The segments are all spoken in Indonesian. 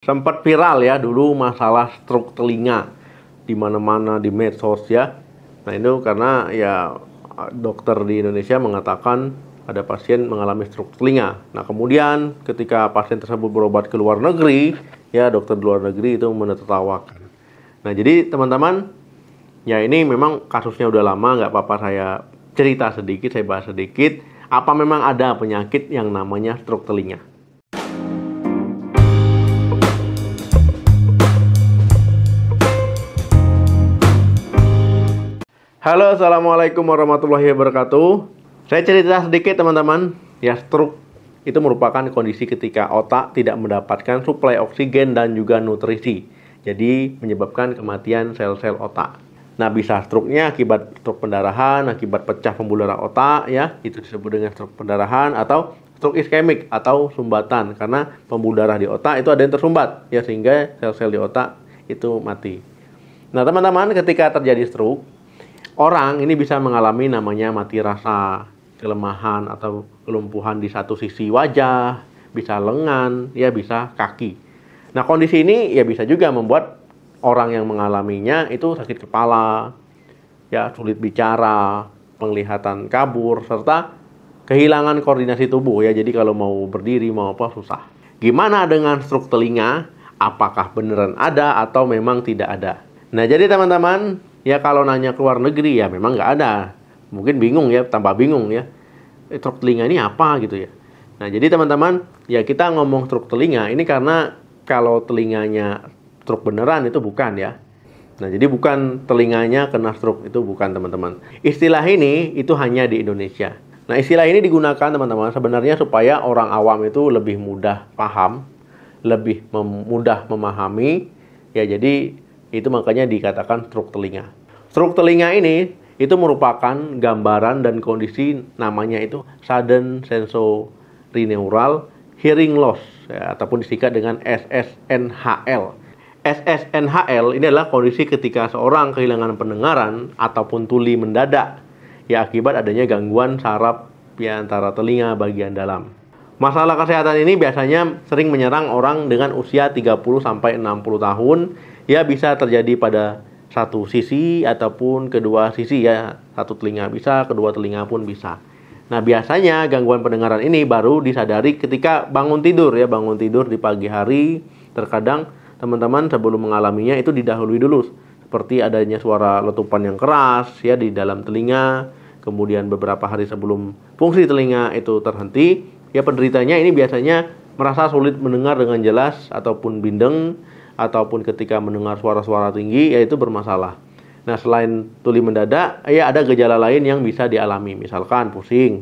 Sempat viral ya dulu masalah stroke telinga di mana-mana di medsos ya. Nah, itu karena ya dokter di Indonesia mengatakan ada pasien mengalami stroke telinga. Nah, kemudian ketika pasien tersebut berobat ke luar negeri, ya dokter di luar negeri itu menertawakan. Nah, jadi teman-teman, ya ini memang kasusnya udah lama, nggak apa-apa saya cerita sedikit, saya bahas sedikit. Apa memang ada penyakit yang namanya stroke telinga? Halo, assalamualaikum warahmatullahi wabarakatuh. Saya cerita sedikit teman-teman. Ya, stroke itu merupakan kondisi ketika otak tidak mendapatkan suplai oksigen dan juga nutrisi. Jadi menyebabkan kematian sel-sel otak. Nah, bisa stroke-nya akibat stroke pendarahan, akibat pecah pembuluh darah otak ya, itu disebut dengan stroke pendarahan, atau stroke iskemik atau sumbatan, karena pembuluh darah di otak itu ada yang tersumbat ya, sehingga sel-sel di otak itu mati. Nah, teman-teman, ketika terjadi stroke, orang ini bisa mengalami namanya mati rasa, kelemahan atau kelumpuhan di satu sisi wajah, bisa lengan, ya bisa kaki. Nah, kondisi ini ya bisa juga membuat orang yang mengalaminya itu sakit kepala, ya sulit bicara, penglihatan kabur, serta kehilangan koordinasi tubuh ya. Jadi kalau mau berdiri mau apa susah. Gimana dengan stroke telinga? Apakah beneran ada atau memang tidak ada? Nah, jadi teman-teman, ya kalau nanya ke luar negeri ya memang nggak ada. Mungkin bingung ya, tambah bingung ya. Stroke telinga ini apa gitu ya. Nah, jadi teman-teman, ya kita ngomong stroke telinga ini karena kalau telinganya stroke beneran itu bukan ya. Nah, jadi bukan telinganya kena stroke, itu bukan teman-teman. Istilah ini itu hanya di Indonesia. Nah, istilah ini digunakan teman-teman sebenarnya supaya orang awam itu lebih mudah paham, lebih mudah memahami. Ya, jadi itu makanya dikatakan stroke telinga. Stroke telinga ini itu merupakan gambaran dan kondisi namanya itu sudden sensorineural hearing loss ya, ataupun disingkat dengan SSNHL. SSNHL ini adalah kondisi ketika seorang kehilangan pendengaran ataupun tuli mendadak ya akibat adanya gangguan saraf di antara telinga bagian dalam. Masalah kesehatan ini biasanya sering menyerang orang dengan usia 30 sampai 60 tahun. Ya, bisa terjadi pada satu sisi ataupun kedua sisi ya. Satu telinga bisa, kedua telinga pun bisa. Nah, biasanya gangguan pendengaran ini baru disadari ketika bangun tidur ya, bangun tidur di pagi hari. Terkadang teman-teman sebelum mengalaminya itu didahului dulu, seperti adanya suara letupan yang keras ya di dalam telinga. Kemudian beberapa hari sebelum fungsi telinga itu terhenti, ya penderitanya ini biasanya merasa sulit mendengar dengan jelas ataupun bindeng, ataupun ketika mendengar suara-suara tinggi, yaitu bermasalah. Nah, selain tuli mendadak, ya ada gejala lain yang bisa dialami, misalkan pusing,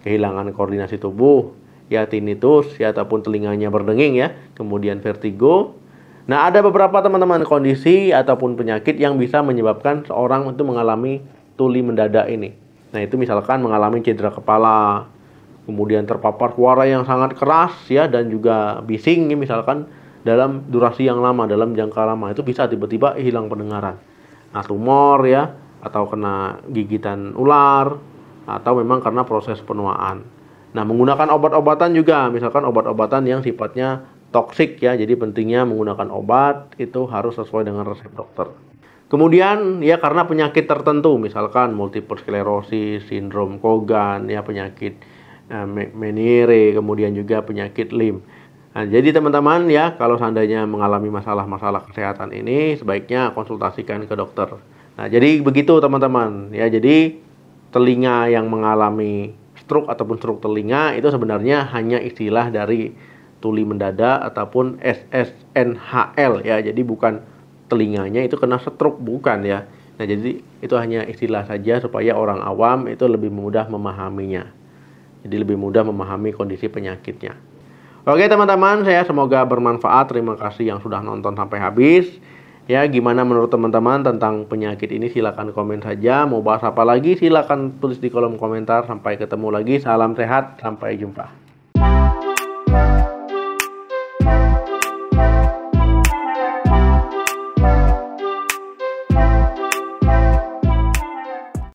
kehilangan koordinasi tubuh, ya tinnitus, ya ataupun telinganya berdenging ya, kemudian vertigo. Nah, ada beberapa teman-teman kondisi ataupun penyakit yang bisa menyebabkan seorang itu mengalami tuli mendadak ini. Nah, itu misalkan mengalami cedera kepala, kemudian terpapar suara yang sangat keras ya dan juga bising, misalkan dalam durasi yang lama, dalam jangka lama, itu bisa tiba-tiba hilang pendengaran. Nah, tumor ya, atau kena gigitan ular, atau memang karena proses penuaan. Nah, menggunakan obat-obatan juga, misalkan obat-obatan yang sifatnya toksik ya, jadi pentingnya menggunakan obat itu harus sesuai dengan resep dokter. Kemudian ya karena penyakit tertentu, misalkan multiple sclerosis, sindrom Cogan, ya penyakit Meniere, kemudian juga penyakit Lyme. Nah, jadi teman-teman ya, kalau seandainya mengalami masalah-masalah kesehatan ini, sebaiknya konsultasikan ke dokter. Nah, jadi begitu teman-teman. Ya, jadi telinga yang mengalami stroke ataupun stroke telinga itu sebenarnya hanya istilah dari tuli mendadak ataupun SSNHL ya. Jadi bukan telinganya itu kena stroke, bukan ya. Nah, jadi itu hanya istilah saja supaya orang awam itu lebih mudah memahaminya. Jadi lebih mudah memahami kondisi penyakitnya. Oke teman-teman, saya semoga bermanfaat. Terima kasih yang sudah nonton sampai habis. Ya, gimana menurut teman-teman tentang penyakit ini? Silakan komen saja. Mau bahas apa lagi? Silakan tulis di kolom komentar. Sampai ketemu lagi. Salam sehat, sampai jumpa.